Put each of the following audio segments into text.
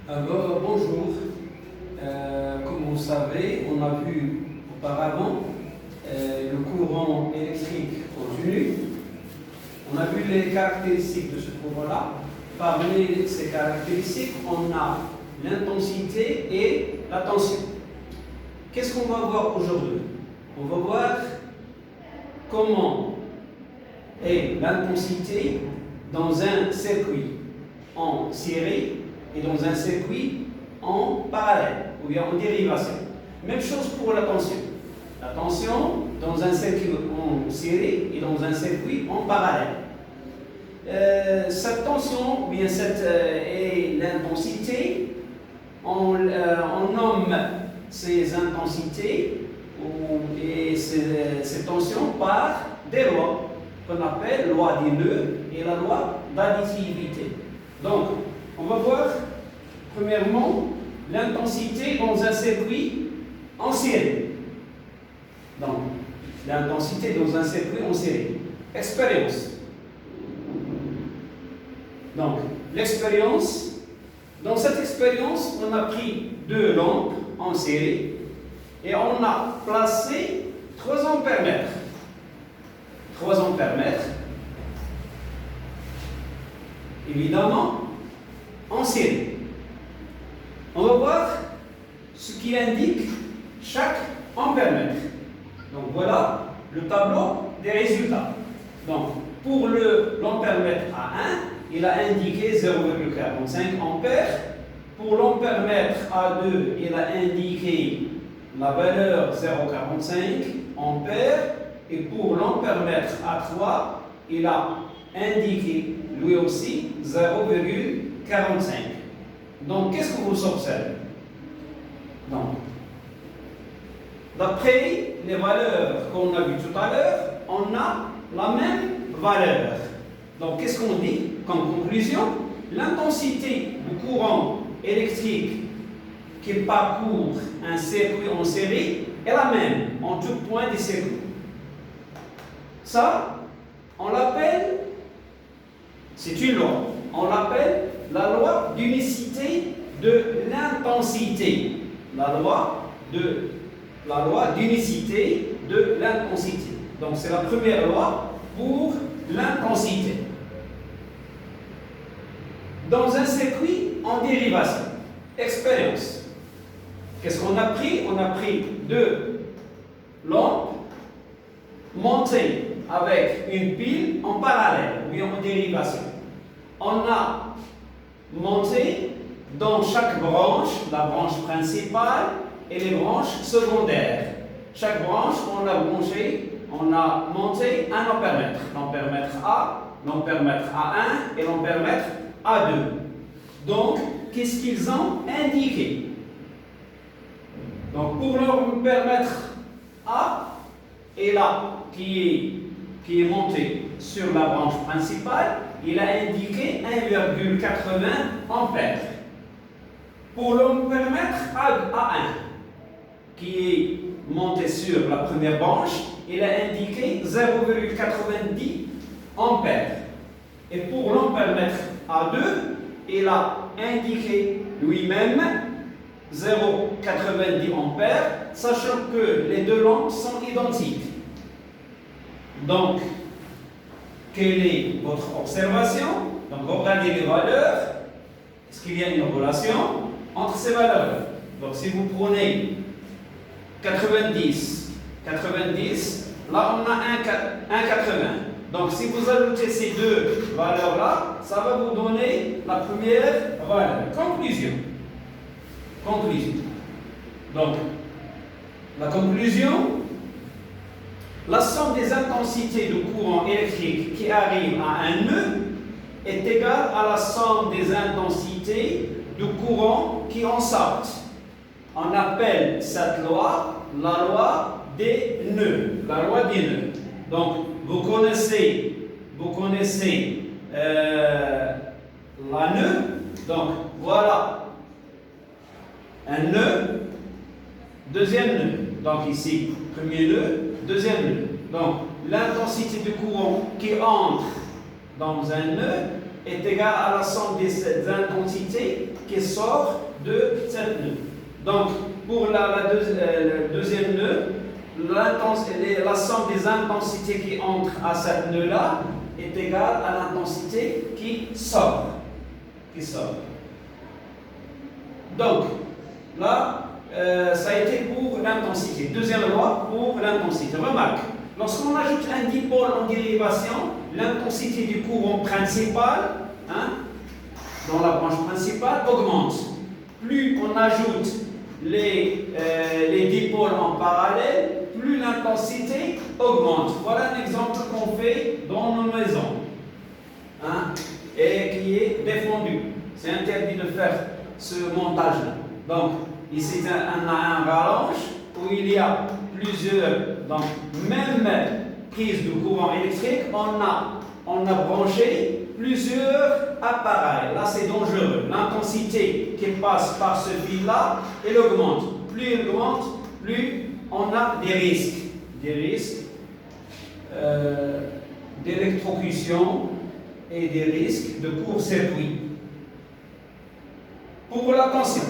Bonjour. Comme vous savez, on a vu auparavant le courant électrique continu. On a vu les caractéristiques de ce courant-là. Parmi ces caractéristiques, on a l'intensité et la tension. Qu'est-ce qu'on va voir aujourd'hui? On va voir comment est l'intensité dans un circuit en série et dans un circuit en parallèle ou bien en dérivation. Même chose pour la tension. La tension dans un circuit en série et dans un circuit en parallèle. Cette tension, ou bien et l'intensité, on nomme ces intensités et ces tensions par des lois qu'on appelle loi des nœuds et la loi d'additivité. Donc, on va voir premièrement l'intensité dans un circuit en série. Donc, l'intensité dans un circuit en série. Expérience. Donc, l'expérience, dans cette expérience, on a pris deux lampes en série et on a placé 3 ampères-mètres. 3 ampères-mètres, évidemment, en série. On va voir ce qui indique chaque ampère-mètre. Donc voilà le tableau des résultats. Donc pour l'ampère-mètre A1, il a indiqué 0,45 ampères. Pour l'ampère-mètre A2, il a indiqué la valeur 0,45 ampères. Et pour l'ampère-mètre A3, il a indiqué lui aussi 0,45. Donc, qu'est-ce que vous observez? Donc, d'après les valeurs qu'on a vues tout à l'heure, on a la même valeur. Donc, qu'est-ce qu'on dit comme conclusion? L'intensité du courant électrique qui parcourt un circuit en série est la même en tout point du circuit. Ça, on l'appelle, c'est une loi, on l'appelle la loi d'unicité de l'intensité. La loi d'unicité de l'intensité. Donc c'est la première loi pour l'intensité. Dans un circuit en dérivation, expérience. Qu'est-ce qu'on a pris? On a pris 2 lampes montées avec une pile en parallèle ou en dérivation. On a monté dans chaque branche, la branche principale et les branches secondaires. Chaque branche, on a monté un ampère-mètre. L'ampère-mètre A, l'ampère-mètre A1 et l'ampère-mètre A2. Donc, qu'est-ce qu'ils ont indiqué? Donc, pour l'ampère-mètre A, et là, qui est monté sur la branche principale, il a indiqué 1,80 ampères. Pour l'ampère-mètre A1, qui est monté sur la première branche, il a indiqué 0,90 ampères. Et pour l'ampère-mètre A2, il a indiqué lui-même 0,90 ampères, sachant que les deux lampes sont identiques. Donc, quelle est votre observation? Donc, regardez les valeurs. Est-ce qu'il y a une relation entre ces valeurs? Donc, si vous prenez 90, là on a 1,80. Donc, si vous ajoutez ces deux valeurs-là, ça va vous donner la première valeur. Conclusion. Donc, la conclusion, la somme des intensités de courant électrique qui arrive à un nœud est égale à la somme des intensités de courant qui en sortent. On appelle cette loi la loi des nœuds. La loi des nœuds. Donc, vous connaissez la nœud. Donc, voilà un nœud, deuxième nœud. Donc, ici, premier nœud, deuxième nœud. Donc, l'intensité du courant qui entre dans un nœud est égale à la somme des intensités qui qui sort de cette nœud. Donc, pour le deuxième nœud, la somme des intensités qui entrent à cette nœud-là est égale à l'intensité qui sort. Donc, là, ça a été pour l'intensité. Deuxième loi pour l'intensité. Remarque, lorsqu'on ajoute un dipôle en dérivation, l'intensité du courant principal, dans la branche principale, augmente. Plus on ajoute les dipôles en parallèle, plus l'intensité augmente. Voilà un exemple qu'on fait dans nos maisons, et qui est défendu. C'est interdit de faire ce montage-là. Donc, ici, on a un rallonge où il y a plusieurs, donc même prise de courant électrique, on a branché plusieurs appareils. Là, c'est dangereux. L'intensité qui passe par ce fil-là, elle augmente. Plus elle augmente, plus on a des risques d'électrocution et des risques de court-circuit. Pour la tension,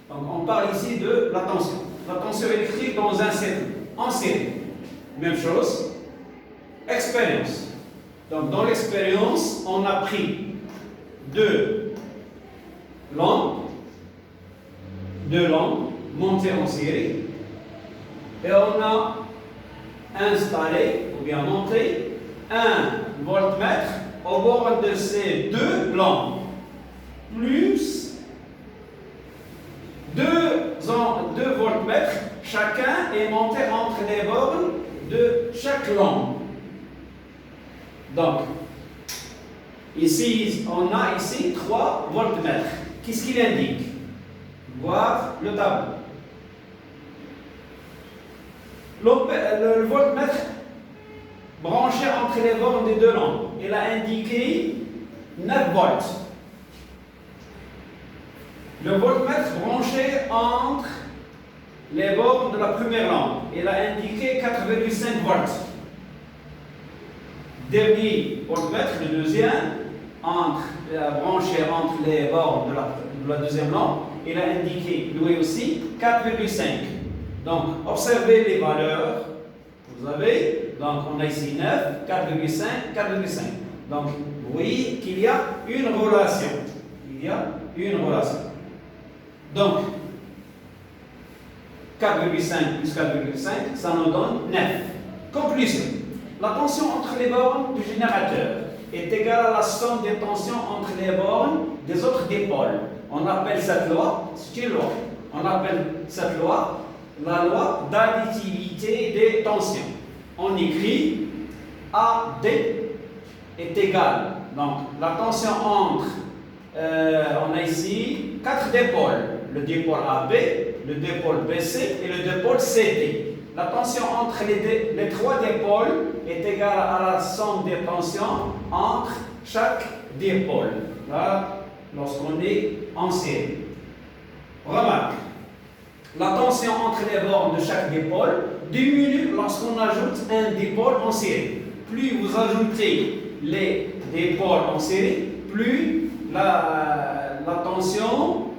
donc on parle ici de la tension électrique dans un circuit, en série. Même chose, expérience. Donc dans l'expérience, on a pris deux lampes montées en série, et on a installé ou bien monté un voltmètre au bord de ces deux lampes, plus deux voltmètres, chacun est monté entre les bornes de chaque lampe. Donc, ici, on a ici 3 voltmètres. Qu'est-ce qu'il indique? Voir le tableau. Le voltmètre branché entre les bornes des deux lampes, il a indiqué 9 volts. Le voltmètre branché entre les bornes de la première lampe, il a indiqué 4,5 volts. Dernier voltmètre, le deuxième, branché entre les bornes de la deuxième lampe, il a indiqué lui aussi 4,5. Donc, observez les valeurs. Vous avez, donc on a ici 9, 4,5, 4,5. Donc, vous voyez qu'il y a une relation. Donc, 4,5 plus 4,5, ça nous donne 9. Conclusion. La tension entre les bornes du générateur est égale à la somme des tensions entre les bornes des autres dipôles. On appelle cette loi, c'est une loi, on appelle cette loi la loi d'additivité des tensions. On écrit AD est égal. Donc, la tension entre, on a ici 4 dipôles. Le dipôle AB, le dipôle BC et le dipôle CD. La tension entre les 3 dipôles est égale à la somme des tensions entre chaque dipôle. Là, lorsqu'on est en série. Remarque, la tension entre les bornes de chaque dipôle diminue lorsqu'on ajoute un dipôle en série. Plus vous ajoutez les dipôles en série, plus la tension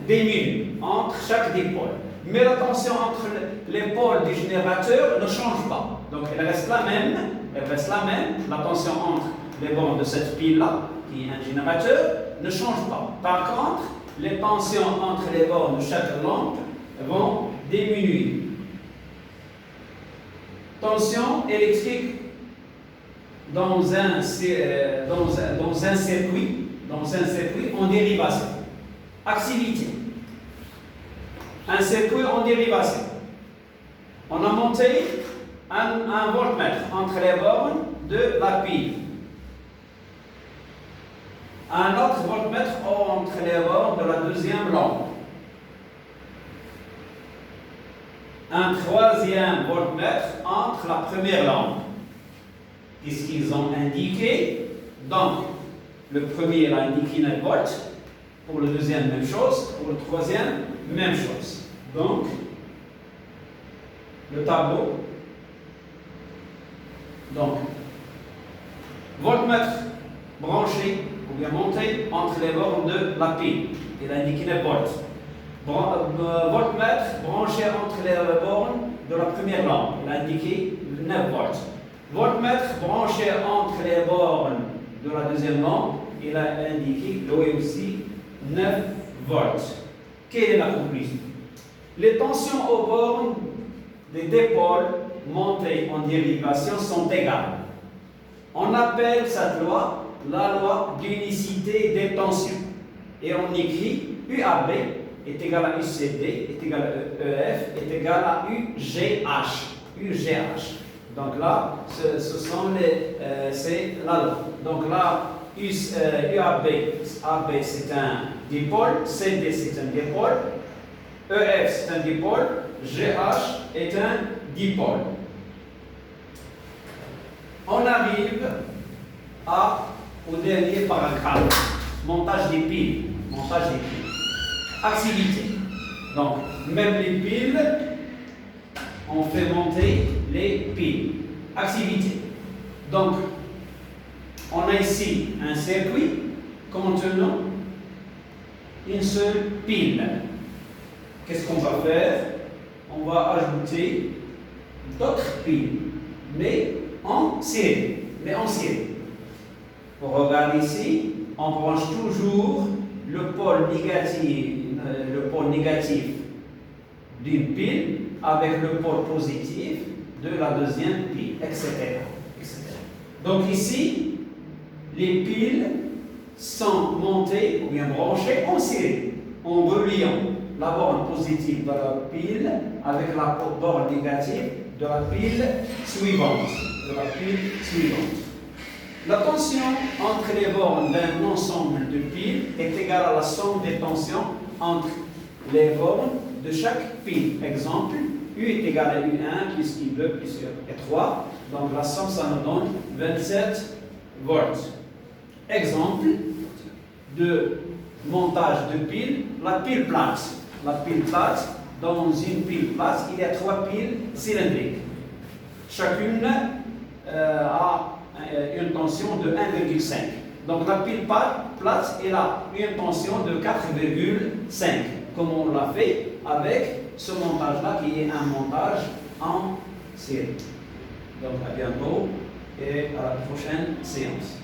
diminue entre chaque dipôle. Mais la tension entre les pôles du générateur ne change pas. Donc elle reste la même. La tension entre les bornes de cette pile-là, qui est un générateur, ne change pas. Par contre, les tensions entre les bornes de chaque lampe vont diminuer. Tension électrique dans un circuit en dérivation. Activité. Un circuit en dérivation. On a monté un voltmètre entre les bornes de la pile. Un autre voltmètre entre les bornes de la deuxième lampe. Un troisième voltmètre entre la première lampe. Qu'est-ce qu'ils ont indiqué? Donc, le premier a indiqué 9 volts. Pour le deuxième, même chose. Pour le troisième, même chose. Donc, le tableau. Donc, voltmètre branché ou bien monter entre les bornes de la pile. Il a indiqué 9 volts. Voltmètre branché entre les bornes de la première lampe. Il a indiqué 9 volts. Voltmètre branché entre les bornes de la deuxième lampe. Il a indiqué lui aussi 9 volts. Quelle est la conclusion? Les tensions aux bornes des dipôles montées en dérivation sont égales. On appelle cette loi la loi d'unicité des tensions. Et on écrit UAB est égal à UCD est égal à EF est égal à UGH. Donc là, c'est la loi. Donc là, UAB c'est un dipôle, CD c'est un dipôle, EF c'est un dipôle, GH est un dipôle. On arrive au dernier paragraphe, montage des piles. Activité. Donc, même les piles, on fait monter les piles. Activité. Donc, on a ici un circuit contenant une seule pile. Qu'est-ce qu'on va faire? On va ajouter d'autres piles, mais en série. Pour regarder ici, on branche toujours le pôle négatif d'une pile avec le pôle positif de la deuxième pile, etc. Donc ici, les piles sont montées ou bien branchées en série, en reliant la borne positive de la pile avec la borne négative de la pile suivante. La tension entre les bornes d'un ensemble de piles est égale à la somme des tensions entre les bornes de chaque pile. Exemple, U est égal à U1 plus I2 plus U3. Donc la somme, ça nous donne 27 volts. Exemple de montage de piles, la pile plate. Dans une pile plate, il y a 3 piles cylindriques. Chacune a une tension de 1,5. Donc la pile plate, elle a une tension de 4,5, comme on l'a fait avec ce montage-là qui est un montage en série. Donc à bientôt et à la prochaine séance.